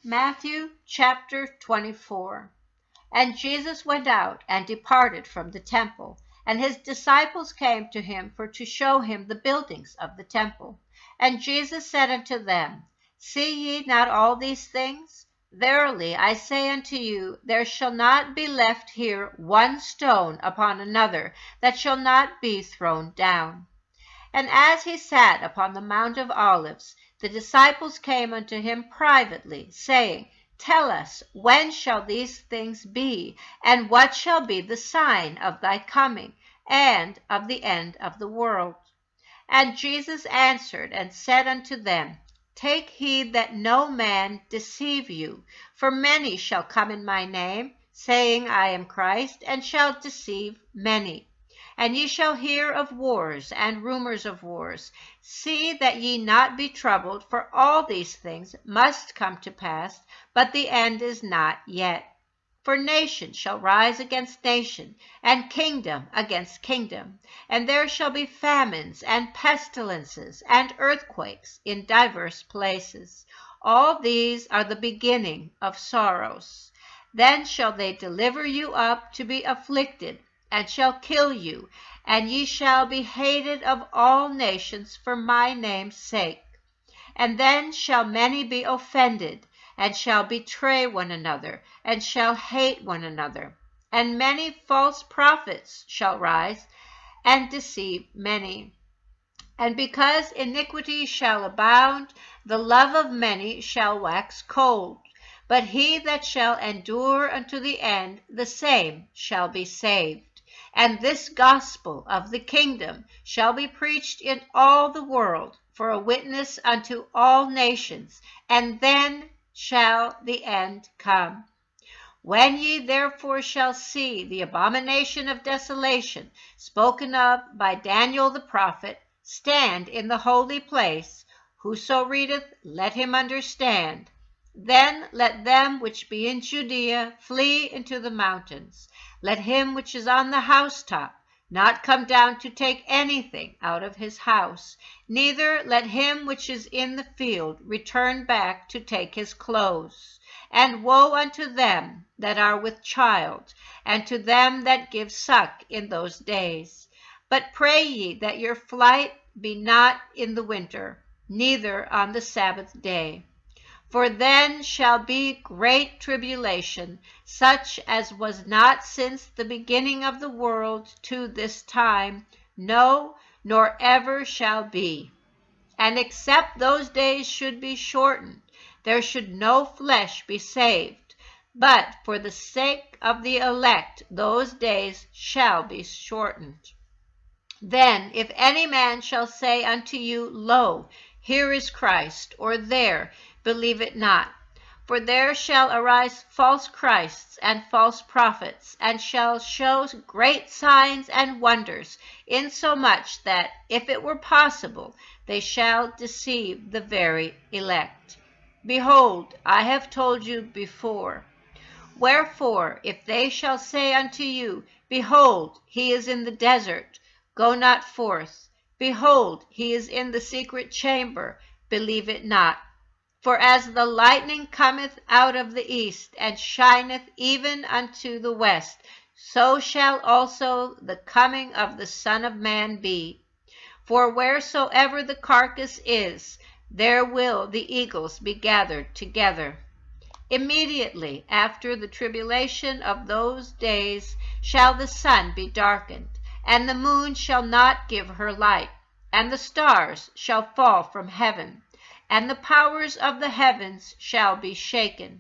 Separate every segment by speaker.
Speaker 1: Matthew chapter 24. And Jesus went out and departed from the temple, and his disciples came to him for to show him the buildings of the temple. And Jesus said unto them, See ye not all these things? Verily I say unto you, there shall not be left here one stone upon another that shall not be thrown down. And as he sat upon the Mount of Olives, the disciples came unto him privately, saying, Tell us, when shall these things be? And what shall be the sign of thy coming, and of the end of the world? And Jesus answered and said unto them, Take heed that no man deceive you. For many shall come in my name, saying, I am Christ, and shall deceive many. And ye shall hear of wars and rumors of wars. See that ye not be troubled, for all these things must come to pass, but the end is not yet. For nation shall rise against nation, and kingdom against kingdom. And there shall be famines and pestilences and earthquakes in divers places. All these are the beginning of sorrows. Then shall they deliver you up to be afflicted, and shall kill you, and ye shall be hated of all nations for my name's sake. And then shall many be offended, and shall betray one another, and shall hate one another. And many false prophets shall rise, and deceive many. And because iniquity shall abound, the love of many shall wax cold. But he that shall endure unto the end, the same shall be saved. And this gospel of the kingdom shall be preached in all the world for a witness unto all nations, and then shall the end come. When ye therefore shall see the abomination of desolation spoken of by Daniel the prophet stand in the holy place, whoso readeth, let him understand. Then let them which be in Judea flee into the mountains. Let him which is on the housetop not come down to take anything out of his house, neither let him which is in the field return back to take his clothes. And woe unto them that are with child, and to them that give suck in those days. But pray ye that your flight be not in the winter, neither on the Sabbath day. For then shall be great tribulation, such as was not since the beginning of the world to this time, no, nor ever shall be. And except those days should be shortened, there should no flesh be saved. But for the sake of the elect, those days shall be shortened. Then if any man shall say unto you, Lo, here is Christ, or there, believe it not. For there shall arise false Christs and false prophets, and shall show great signs and wonders, insomuch that, if it were possible, they shall deceive the very elect. Behold, I have told you before. Wherefore, if they shall say unto you, Behold, he is in the desert, go not forth. Behold, he is in the secret chamber, believe it not. For as the lightning cometh out of the east, and shineth even unto the west, so shall also the coming of the Son of Man be. For wheresoever the carcass is, there will the eagles be gathered together. Immediately after the tribulation of those days shall the sun be darkened, and the moon shall not give her light, and the stars shall fall from heaven, and the powers of the heavens shall be shaken.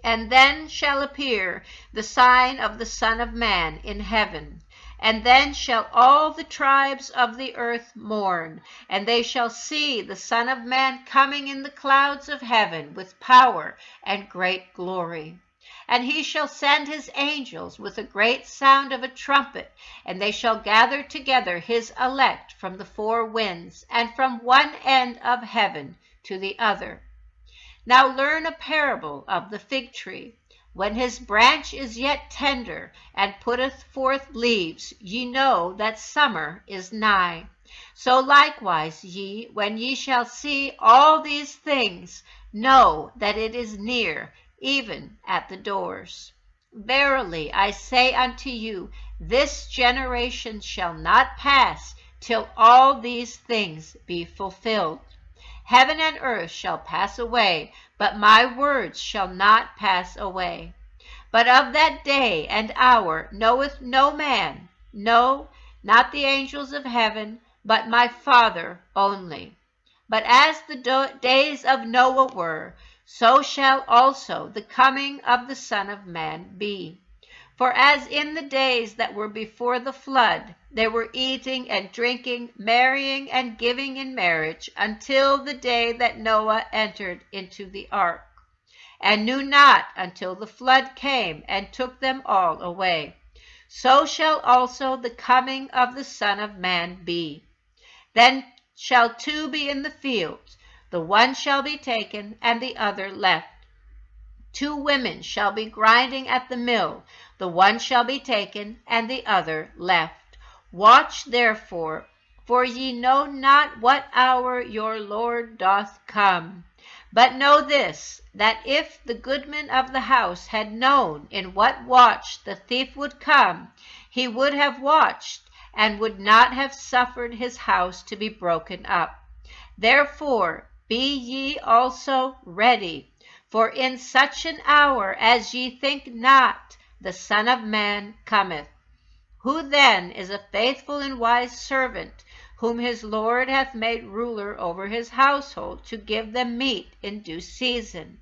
Speaker 1: And then shall appear the sign of the Son of Man in heaven. And then shall all the tribes of the earth mourn, and they shall see the Son of Man coming in the clouds of heaven with power and great glory. And he shall send his angels with a great sound of a trumpet, and they shall gather together his elect from the four winds, and from one end of heaven to the other. Now learn a parable of the fig tree. When his branch is yet tender, and putteth forth leaves, ye know that summer is nigh. So likewise ye, when ye shall see all these things, Know that it is near, even at the doors. Verily I say unto you, this generation shall not pass till all these things be fulfilled. Heaven and earth shall pass away, but my words shall not pass away. But of that day and hour knoweth no man, no, not the angels of heaven, but my Father only. But as the days of Noah were, so shall also the coming of the Son of Man be. For as in the days that were before the flood, they were eating and drinking, marrying and giving in marriage, until the day that Noah entered into the ark, and knew not until the flood came and took them all away. So shall also the coming of the Son of Man be. Then shall two be in the field, the one shall be taken and the other left. Two women shall be grinding at the mill, the one shall be taken and the other left. Watch therefore, for ye know not what hour your Lord doth come. But know this, that if the goodman of the house had known in what watch the thief would come, he would have watched, and would not have suffered his house to be broken up. Therefore be ye also ready, for in such an hour as ye think not, the Son of Man cometh. Who then is a faithful and wise servant, whom his Lord hath made ruler over his household, to give them meat in due season?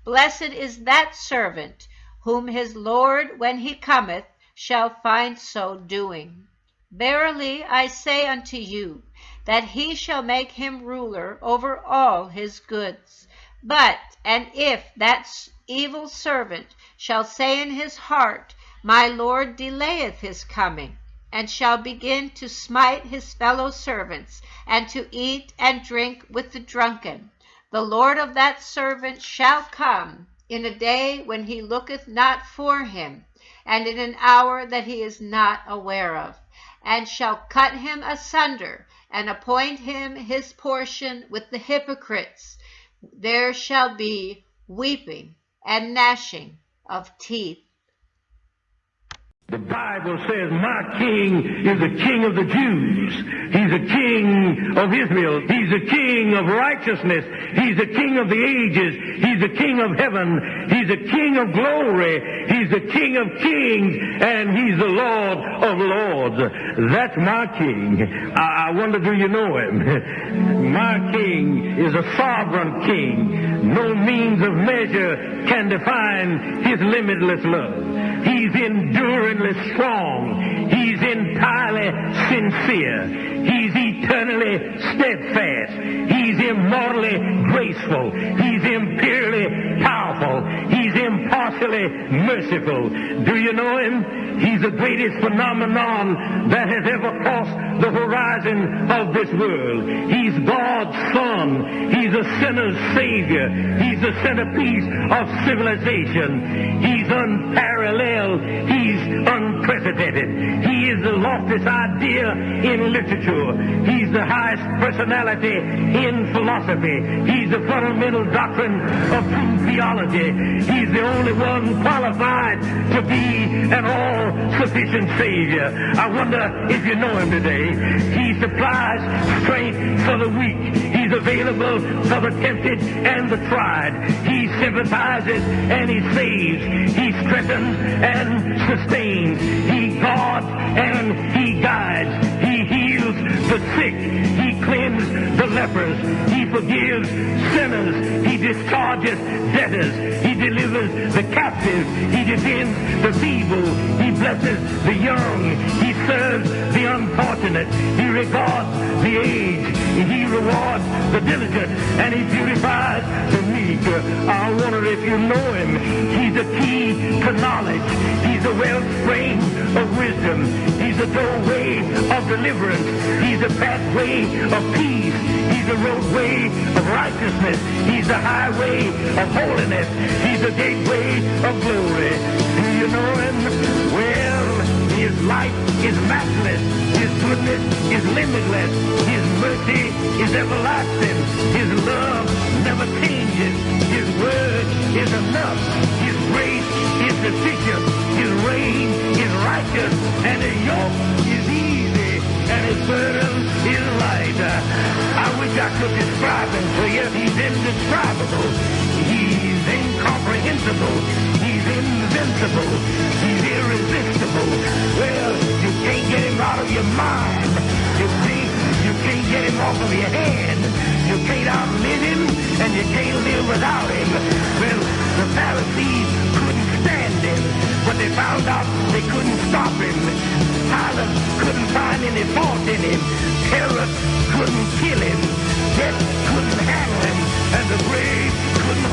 Speaker 1: Blessed is that servant, whom his Lord, when he cometh, shall find so doing. Verily I say unto you, that he shall make him ruler over all his goods. But, and if that evil servant shall say in his heart, my Lord delayeth his coming, and shall begin to smite his fellow servants, and to eat and drink with the drunken, the Lord of that servant shall come in a day when he looketh not for him, and in an hour that he is not aware of, and shall cut him asunder, and appoint him his portion with the hypocrites. There shall be weeping and gnashing of teeth.
Speaker 2: The Bible says, my king is the king of the Jews. He's the king of Israel. He's the king of righteousness. He's the king of the ages. He's the king of heaven. He's the king of glory. He's the king of kings. And he's the Lord of lords. That's my king. I wonder, do you know him? My king is a sovereign king. No means of measure can define his limitless love. He's enduringly strong. He's entirely sincere. He's eternally steadfast. He's immortally graceful. He's imperially powerful. He's impartially merciful. Do you know him? He's the greatest phenomenon that has ever crossed the horizon of this world. He's God's Son. He's a sinner's Savior. He's the centerpiece of civilization. He's unparalleled. He's unprecedented. He is the loftiest idea in literature. He's the highest personality in philosophy. He's the fundamental doctrine of true theology. He's the only one qualified to be an all-sufficient Savior. I wonder if you know him today. He supplies strength for the weak. He's available for the tempted and the tried. He sympathizes and he saves. He strengthens and sustains. He guards and he guides. He heals the sick. He cleanses the lepers. He forgives sinners. He discharges debtors. He delivers the captive. He defends the feeble. He blesses the young. He serves the unfortunate. He regards the aged. He rewards the diligent. And he purifies the meek. I wonder if you know him. He's the key to knowledge. He's the wellspring of wisdom. He's the doorway of deliverance. He's the pathway of peace. He's the roadway of righteousness. He's the highway of holiness. He's the gateway of glory. Do you know him? Well, his light is matchless. His goodness is limitless. His mercy is everlasting. His love never changes. His word is enough. His grace is sufficient. His reign is righteous. And his yoke is easy. And his burden is light. I wish I could describe him to you. He's indescribable. He's incomprehensible. He's invincible. He's irresistible. Well, you can't get him out of your mind. You can't get him off of your hand. You can't outlive him, and you can't live without him. Well, the Pharisees couldn't stand him, but they found out they couldn't stop him. Pilate couldn't find any fault in him. Herod couldn't kill him. Death couldn't handle him, and the grave couldn't